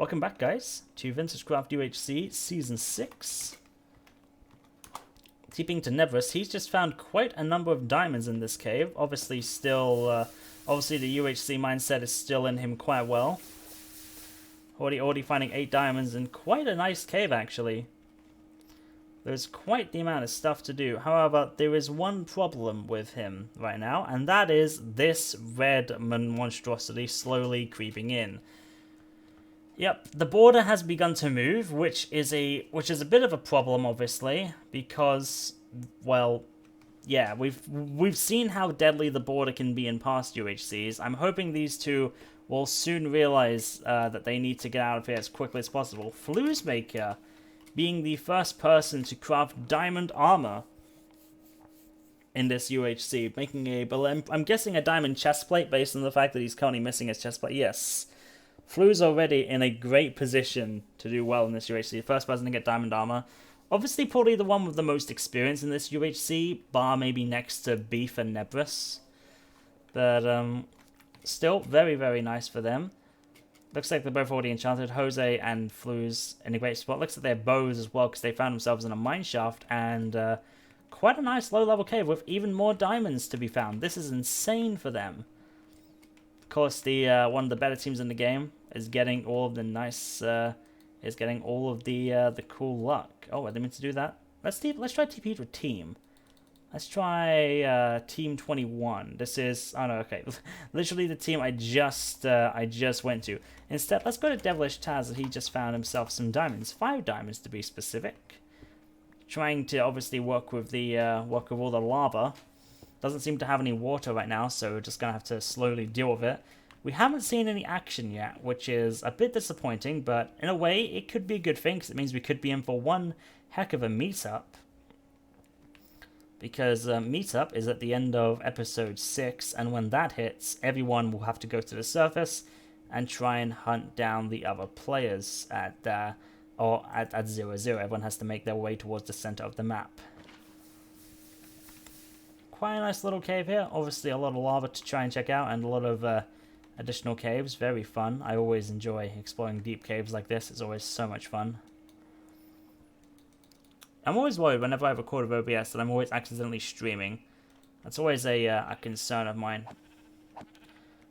Welcome back, guys, to VintageCraft UHC Season 6. Keeping to Nebris, he's just found quite a number of diamonds in this cave. Obviously obviously the UHC mindset is still in him quite well. Already finding 8 diamonds in quite a nice cave, actually. There's quite the amount of stuff to do. However, there is one problem with him right now, and that is this red monstrosity slowly creeping in. Yep, the border has begun to move, which is a bit of a problem, obviously, because, well, yeah, we've seen how deadly the border can be in past UHCs. I'm hoping these two will soon realize that they need to get out of here as quickly as possible. Flouzemaker being the first person to craft diamond armor in this UHC, making I'm guessing a diamond chestplate based on the fact that he's currently missing his chestplate. Yes. Fluz already in a great position to do well in this UHC. The first person to get diamond armor. Obviously, probably the one with the most experience in this UHC, bar maybe next to Beef and Nebris. But still, very, very nice for them. Looks like they're both already enchanted. Jose and Fluz in a great spot. Looks like they're bows as well, because they found themselves in a mine shaft and quite a nice low-level cave with even more diamonds to be found. This is insane for them. Of course, the one of the better teams in the game is getting all of the nice, is getting all of the cool luck. Oh, I didn't mean to do that. Let's try TP with team. Let's try team 21. This is, oh no, okay, literally the team I just went to. Instead, let's go to Devilish Taz, and he just found himself some diamonds, 5 diamonds to be specific. Trying to obviously work with all the lava. Doesn't seem to have any water right now, so we're just gonna have to slowly deal with it. We haven't seen any action yet, which is a bit disappointing, but in a way, it could be a good thing, because it means we could be in for one heck of a meetup. Because meetup is at the end of episode 6, and when that hits, everyone will have to go to the surface and try and hunt down the other players at 0-0. Everyone has to make their way towards the center of the map. Quite a nice little cave here. Obviously a lot of lava to try and check out, and a lot of additional caves. Very fun. I always enjoy exploring deep caves like this. It's always so much fun. I'm always worried whenever I record with OBS that I'm always accidentally streaming. That's always a concern of mine.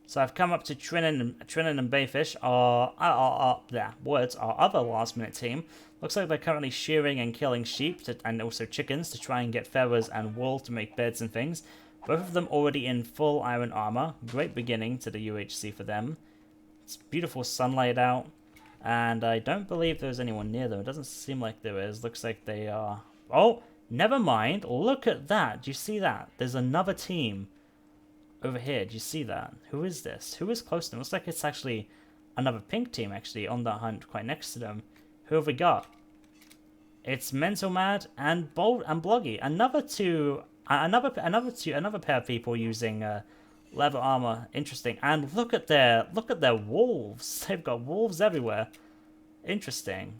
So I've come up to Trinan and Bayfish, our other last-minute team. Looks like they're currently shearing and killing sheep and also chickens to try and get feathers and wool to make beds and things. Both of them already in full iron armor. Great beginning to the UHC for them. It's beautiful sunlight out. And I don't believe there's anyone near them. It doesn't seem like there is. Looks like they are... Oh, never mind. Look at that. Do you see that? There's another team over here. Do you see that? Who is this? Who is close to them? Looks like it's actually another pink team, actually, on that hunt quite next to them. Who have we got? It's Mental Mad and Bold and Bloggy. Another pair of people using leather armor. Interesting. And look at their wolves. They've got wolves everywhere. Interesting.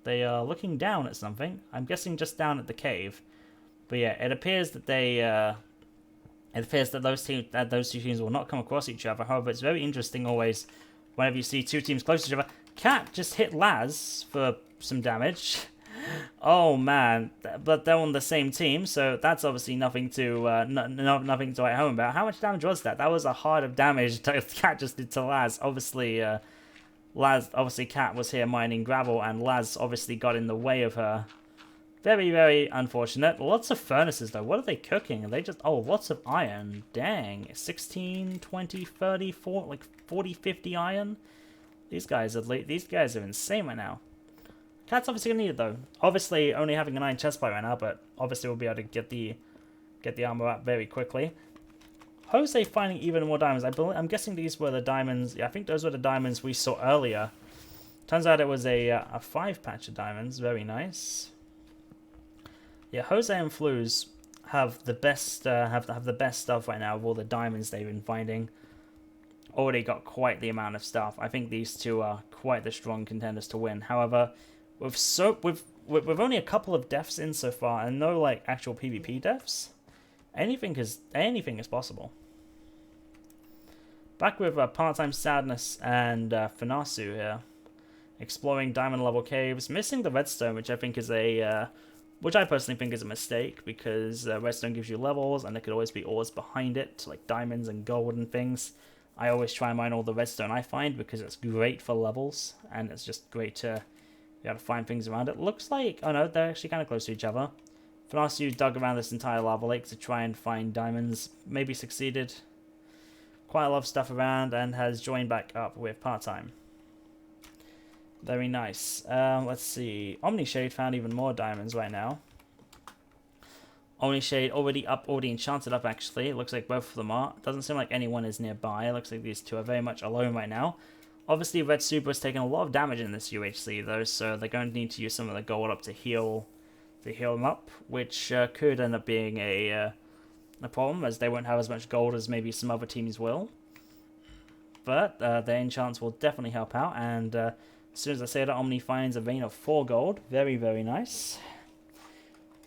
They are looking down at something. I'm guessing just down at the cave. But yeah, it appears that those two teams will not come across each other. However, it's very interesting always whenever you see two teams close to each other. Cat just hit Laz for some damage. Oh man, but they're on the same team, so that's obviously nothing to nothing to write home about. How much damage was that? That was a heart of damage Cat just did to Laz. Obviously, Cat was here mining gravel, and Laz obviously got in the way of her. Very, very unfortunate. Lots of furnaces though. What are they cooking? Are they just... Oh, lots of iron. Dang. 16, 20, 30, 40, like 40, 50 iron. These guys are insane right now. Cat's obviously gonna need it though. Obviously, only having an iron chestplate right now, but obviously we'll be able to get the armor up very quickly. Jose finding even more diamonds. I'm guessing these were the diamonds. Yeah, I think those were the diamonds we saw earlier. Turns out it was a 5-patch of diamonds. Very nice. Yeah, Jose and Fluz have the best have the best stuff right now of all the diamonds they've been finding. Already got quite the amount of stuff. I think these two are quite the strong contenders to win. However, with only a couple of deaths in so far and no like actual PvP deaths, anything is possible. Back with Part-Time Sadness and Finasu here. Exploring diamond level caves, missing the redstone, which I think is which I personally think is a mistake, because redstone gives you levels, and there could always be ores behind it, like diamonds and gold and things. I always try and mine all the redstone I find, because it's great for levels, and it's just great to be able to find things around it. Looks like, oh no, they're actually kind of close to each other. Finasu dug around this entire lava lake to try and find diamonds, maybe succeeded. Quite a lot of stuff around, and has joined back up with Part-Time. Very nice. Let's see. Omnishade found even more diamonds right now. Omnishade already enchanted up, actually. It looks like both of them are. Doesn't seem like anyone is nearby. It looks like these two are very much alone right now. Obviously, Red Super has taken a lot of damage in this UHC, though, so they're going to need to use some of the gold up to heal them up, which could end up being a problem, as they won't have as much gold as maybe some other teams will. But their enchants will definitely help out, and as soon as I say that, Omni finds a vein of 4 gold. Very, very nice.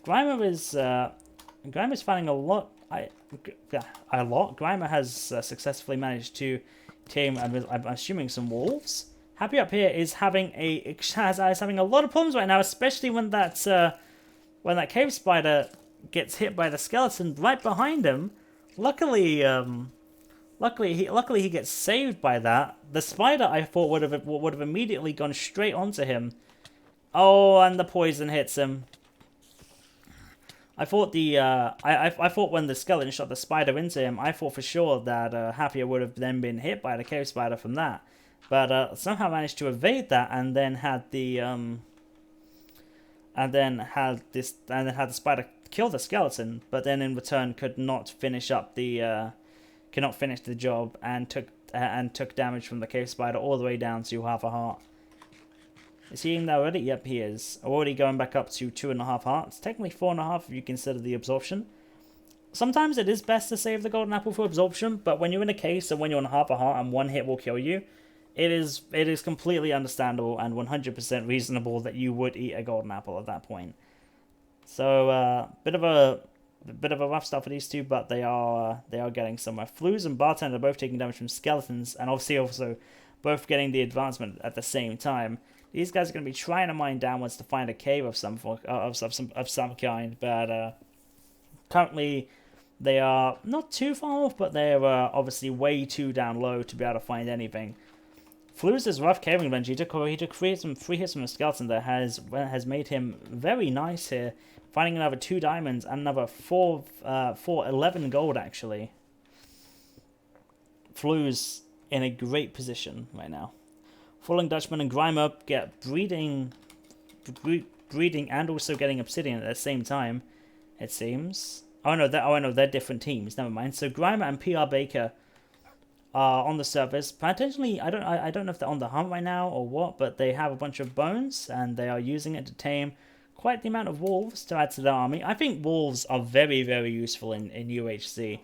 Greimer is finding a lot. Greimer has successfully managed to tame, I'm assuming, some wolves. Happy Up here is having a lot of problems right now, especially when that cave spider gets hit by the skeleton right behind him. Luckily he gets saved by that. The spider, I thought, would have immediately gone straight onto him. Oh, and the poison hits him. I thought I thought when the skeleton shot the spider into him, I thought for sure that Happier would have then been hit by the cave spider from that, but somehow managed to evade that, and then had the spider kill the skeleton, but then in return could not finish the job, and took damage from the cave spider all the way down to half a heart. Is he in there already? Yep, he is. Already going back up to 2.5 hearts. Technically 4.5 if you consider the absorption. Sometimes it is best to save the golden apple for absorption, but when you're in a case and when you're on half a heart and one hit will kill you, it is completely understandable and 100% reasonable that you would eat a golden apple at that point. So bit of a rough start for these two, but they are getting somewhere. Flouz and Bartender are both taking damage from skeletons, and obviously also both getting the advancement at the same time. These guys are going to be trying to mine downwards to find a cave of some kind, but currently they are not too far off, but they're obviously way too down low to be able to find anything. Flouz's rough caving adventure, he took 3 hits from a skeleton that has made him very nice here, finding another 2 diamonds and another 11 gold actually. Flouz in a great position right now. Falling Dutchman and Greimer get breeding and also getting obsidian at the same time, it seems. Oh no, they're different teams. Never mind. So Greimer and PR Baker are on the surface. Potentially, I don't know if they're on the hunt right now or what, but they have a bunch of bones and they are using it to tame quite the amount of wolves to add to their army. I think wolves are very, very useful in UHC.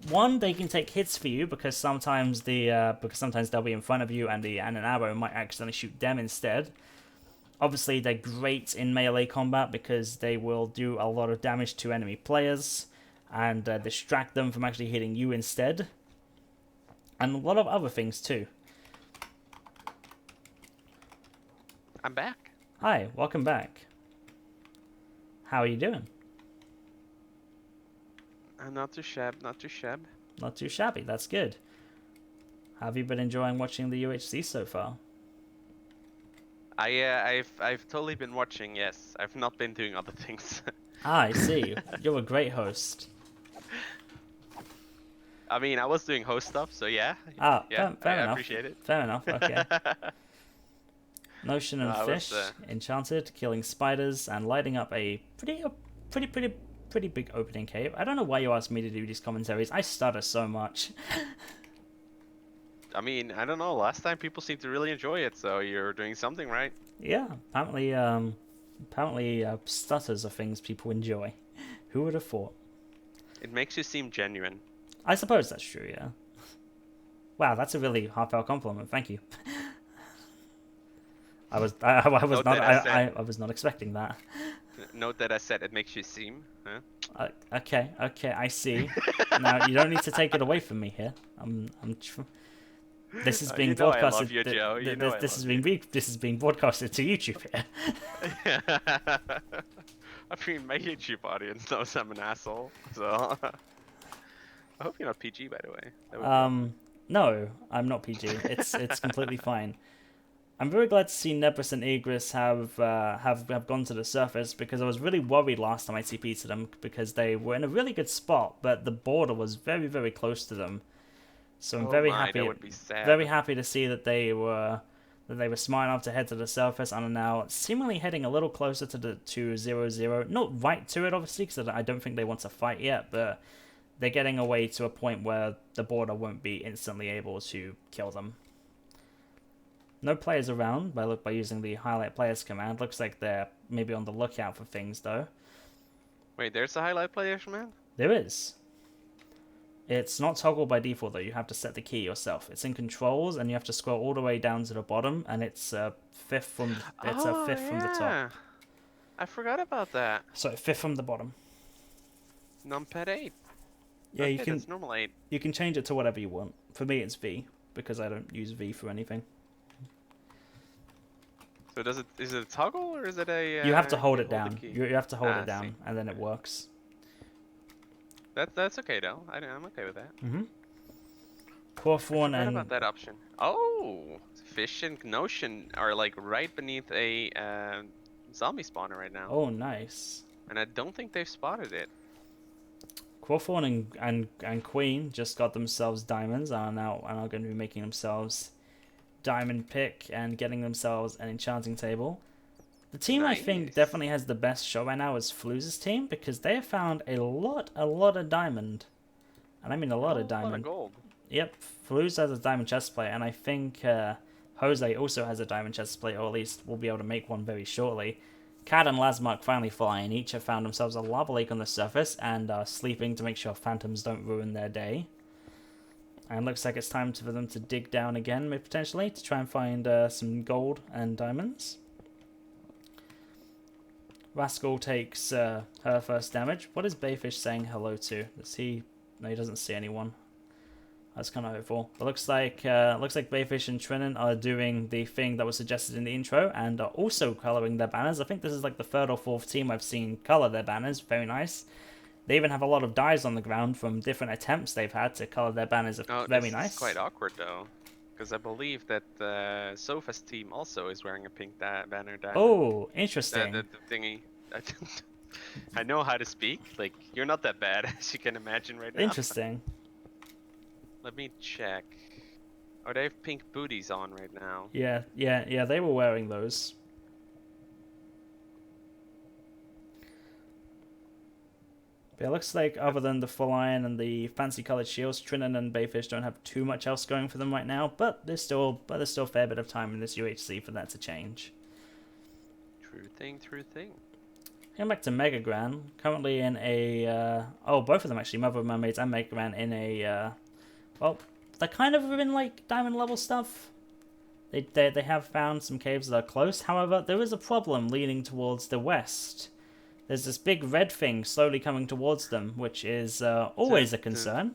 One, they can take hits for you because sometimes they'll be in front of you and an arrow might accidentally shoot them instead. Obviously, they're great in melee combat because they will do a lot of damage to enemy players and distract them from actually hitting you instead. And a lot of other things too. I'm back. Hi, welcome back. How are you doing? Not too shabby. Not too shabby, that's good. Have you been enjoying watching the UHC so far? I've totally been watching, yes. I've not been doing other things. Ah, I see. You're a great host. I mean, I was doing host stuff, so yeah. Ah, yeah, fair I enough. appreciate it. Fair enough, okay. Notion and Fish, enchanted, killing spiders, and lighting up a pretty big opening cave. I don't know why you asked me to do these commentaries. I stutter so much. I mean, I don't know. Last time people seemed to really enjoy it, so you're doing something right. Yeah, apparently stutters are things people enjoy. Who would have thought? It makes you seem genuine. I suppose that's true, yeah. Wow, that's a really heartfelt compliment. Thank you. I was not expecting that. Note that I said it makes you seem. Huh? Okay, I see. Now you don't need to take it away from me here. This is being You know I broadcasted. love you, Joe. You know I This is love being you. this is being broadcasted to YouTube here. I mean, my YouTube audience knows I'm an asshole, so I hope you're not PG, by the way. That would be awkward. No, I'm not PG. It's completely fine. I'm very glad to see Nebris and Igris have gone to the surface, because I was really worried last time I TP'd to them because they were in a really good spot, but the border was very, very close to them. So I'm Oh very my, that happy, would be sad. very happy to see that they were smart enough to head to the surface and are now seemingly heading a little closer to the 0-0. Not right to it, obviously, because I don't think they want to fight yet, but they're getting away to a point where the border won't be instantly able to kill them. No players around by using the highlight players command. Looks like they're maybe on the lookout for things though. Wait, there's a highlight players, man? There is. It's not toggled by default though. You have to set the key yourself. It's in controls, and you have to scroll all the way down to the bottom, and it's fifth from the top. I forgot about that. So fifth from the bottom. Numpad 8. Yeah, okay, you can. That's normal 8. You can change it to whatever you want. For me, it's V because I don't use V for anything. So is it a toggle or is it a? You have to hold it the down. key? You have to hold Ah, it down, see. and then it works. That's okay though. I'm okay with that. Quaffwan What and about that option? Oh, Fish and Notion are like right beneath a zombie spawner right now, oh, nice. and I don't think they've spotted it. Quaffwan and Queen just got themselves diamonds and are going to be making themselves diamond pick and getting themselves an enchanting table. The team I think Nice. definitely has the best shot right now is Flouz's team, because they have found a lot of diamond. And I mean a lot of A lot diamond. of gold. Yep, Flouz has a diamond chest plate, and I think Jose also has a diamond chest plate, or at least will be able to make one very shortly. Cad and Lasmark finally fly, and each have found themselves a lava lake on the surface and are sleeping to make sure phantoms don't ruin their day. And looks like it's time for them to dig down again, maybe potentially, to try and find some gold and diamonds. Rascal takes her first damage. What is Bayfish saying hello to? Does he? No, he doesn't see anyone. That's kind of hopeful. It looks like Bayfish and Trinan are doing the thing that was suggested in the intro and are also coloring their banners. I think this is like the third or fourth team I've seen color their banners. Very nice. They even have a lot of dyes on the ground from different attempts they've had to color their banners. Oh, Very this nice. is quite awkward though, because I believe that Sofa's team also is wearing a pink banner diamond. Oh, interesting. The thingy. I know how to speak. Like, you're not that bad as you can imagine right now. Interesting. Let me check. Oh, they have pink booties on right now. Yeah, they were wearing those. But it looks like other than the full iron and the fancy colored shields, Trinan and Bayfish don't have too much else going for them right now, but there's still a fair bit of time in this UHC for that to change. True thing. Going back to Mega Gran, currently in a both of them actually, Mother of Mermaids and Mega Gran in a well, they're kind of in like diamond level stuff. They have found some caves that are close. However, there is a problem leaning towards the west. There's this big red thing slowly coming towards them, which is always a concern.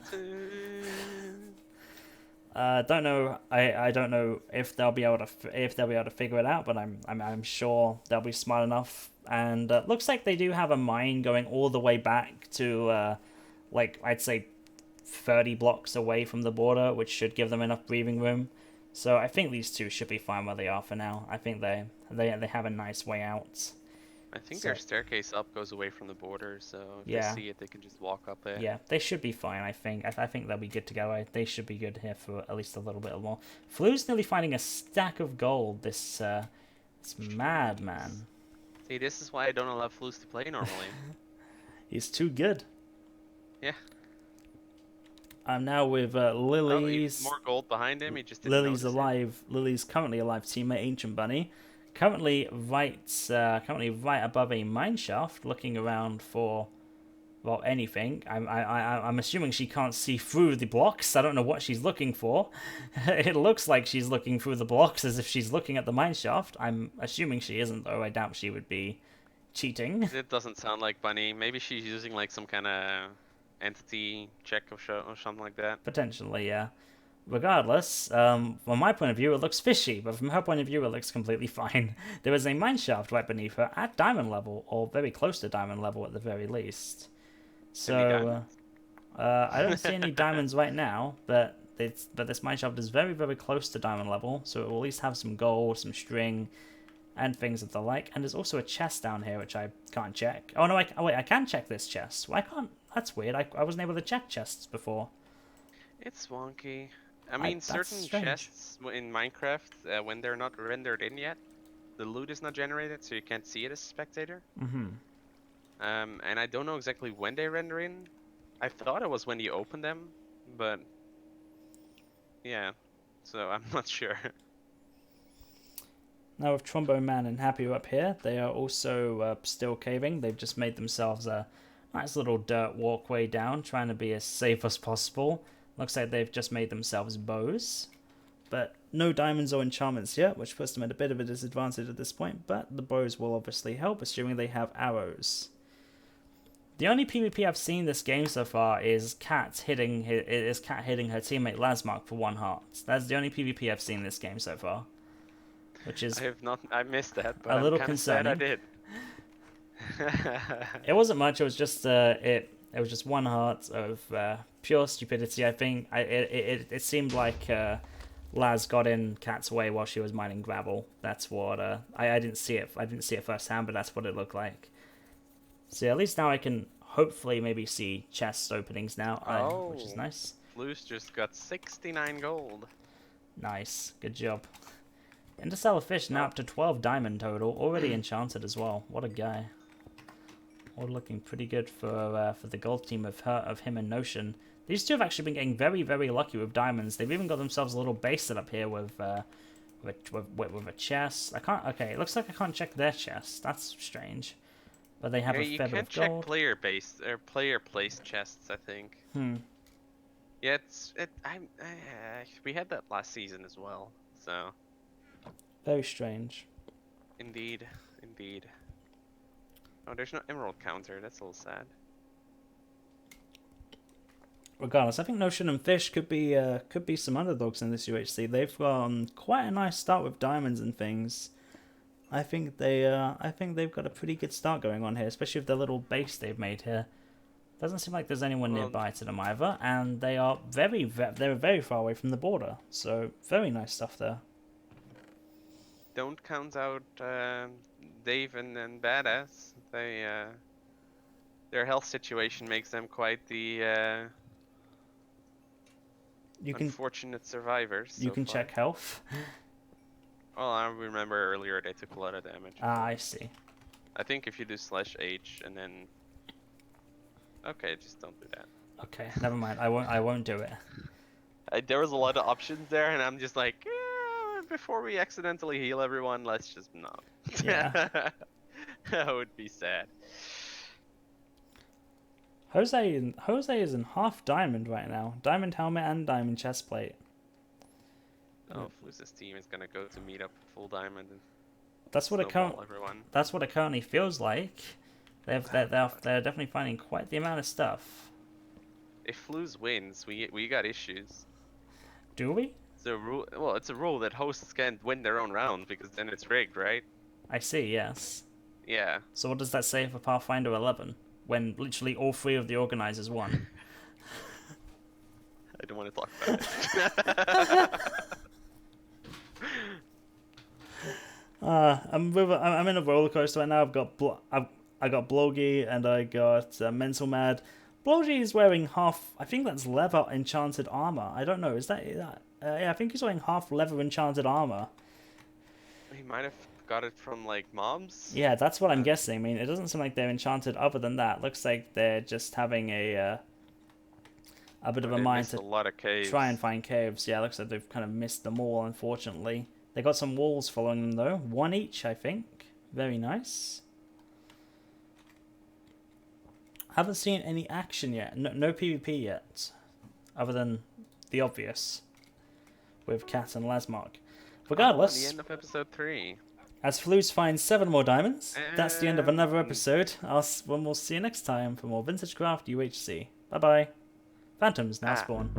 Don't know. I don't know if they'll be able to figure it out, but I'm sure they'll be smart enough. And looks like they do have a mine going all the way back to like I'd say 30 blocks away from the border, which should give them enough breathing room. So I think these two should be fine where they are for now. I think they have a nice way out. I think their staircase up goes away from the border, so if Yeah. they see it, they can just walk up it. Yeah, they should be fine, I think. I think they'll be good to go. They should be good here for at least a little bit more. Flu's nearly finding a stack of gold. This madman. See, this is why I don't allow Flus to play normally. He's too good. Yeah. I'm now with Lily's. More gold behind him. He just didn't Lily's notice it. alive. Lily's currently alive teammate, Ancient Bunny. Currently right above a mine shaft, looking around for, well, anything. I'm assuming she can't see through the blocks. I don't know what she's looking for. It looks like she's looking through the blocks as if she's looking at the mine shaft. I'm assuming she isn't, though. I doubt she would be cheating. It doesn't sound like Bunny. Maybe she's using like some kind of entity check or something like that. Potentially, yeah. Regardless, from my point of view, it looks fishy, but from her point of view, it looks completely fine. There is a mineshaft right beneath her at diamond level, or very close to diamond level at the very least. So, I don't see any diamonds right now, but this mineshaft is very, very close to diamond level, so it will at least have some gold, some string, and things of the like. And there's also a chest down here, which I can't check. Oh no, wait, I can check this chest. Why can't? That's weird. I wasn't able to check chests before. It's wonky. I mean, certain strange. chests in Minecraft, when they're not rendered in yet, the loot is not generated, so you can't see it as a spectator. Mm-hmm. And I don't know exactly when they render in. I thought it was when you open them, but yeah, so I'm not sure. Now with Trombone Man and Happy up here, they are also still caving. They've just made themselves a nice little dirt walkway down, trying to be as safe as possible. Looks like they've just made themselves bows. But no diamonds or enchantments yet, which puts them at a bit of a disadvantage at this point, but the bows will obviously help, assuming they have arrows. The only PvP I've seen this game so far is Cat hitting her teammate Lazmark for 1 heart. That's the only PvP I've seen this game so far. Which is I missed that, but a little I'm concerning. Sad I did. It wasn't much. It was just it was just 1 heart of pure stupidity. I think it seemed like Laz got in Cat's way while she was mining gravel. That's what I didn't see it. I didn't see it firsthand, but that's what it looked like. So yeah, at least now I can hopefully maybe see chest openings now, which is nice. Flouz just got 69 gold. Nice, good job. Interstellar Fish now up to 12 diamond total, already enchanted as well. What a guy. All looking pretty good for the gold team of him and Notion. These two have actually been getting very, very lucky with diamonds. They've even got themselves a little base set up here with a chest. Okay, it looks like I can't check their chest. That's strange. But they have a fair bit of gold. You can check player-based or player-placed chests, I think. Yeah, we had that last season as well, so. Very strange. Indeed. Oh, there's no emerald counter. That's a little sad. Regardless, I think Notion and Fish could be some underdogs in this UHC. They've got quite a nice start with diamonds and things. I think they've got a pretty good start going on here, especially with the little base they've made here. Doesn't seem like there's anyone nearby to them either, and they are they're very far away from the border. So very nice stuff there. Don't count out Dave and Badass. Their health situation makes them quite the unfortunate survivors. You can check health. Well, I remember earlier they took a lot of damage. Ah, I see. I think if you do /H and then... Okay, just don't do that. Okay, never mind. I won't do it. There was a lot of options there, and I'm just like, before we accidentally heal everyone, let's just not. Yeah. That would be sad. Jose is in half diamond right now. Diamond helmet and diamond chest plate. Oh, Flouz's team is gonna go to meet up at full diamond. And that's what it currently feels like. They're definitely finding quite the amount of stuff. If Flouz wins, we got issues. Do we? It's a rule. Well, it's a rule that hosts can't win their own round because then it's rigged, right? I see. Yes. Yeah. So what does that say for Pathfinder 11? When literally all 3 of the organizers won. I don't want to talk about it. I'm in a roller coaster right now. I got Blogi and I got Mental Mad. Blogi is wearing half. I think that's leather enchanted armor. I don't know. Is that? Yeah, I think he's wearing half leather enchanted armor. He might have got it from like mobs. Yeah, that's what I'm guessing. I mean, it doesn't seem like they're enchanted. Other than that, looks like they're just having a bit of a mind to try and find caves. Yeah, looks like they've kind of missed them all, unfortunately. They got some walls following them though. 1 each, I think. Very nice. Haven't seen any action yet. No PvP yet, other than the obvious with Cat and Lazmark. Regardless, the end of episode 3. As Flouz finds 7 more diamonds, that's the end of another And- episode. We'll see you next time for more VintageCraft UHC. Bye bye. Phantoms now Ah. spawn.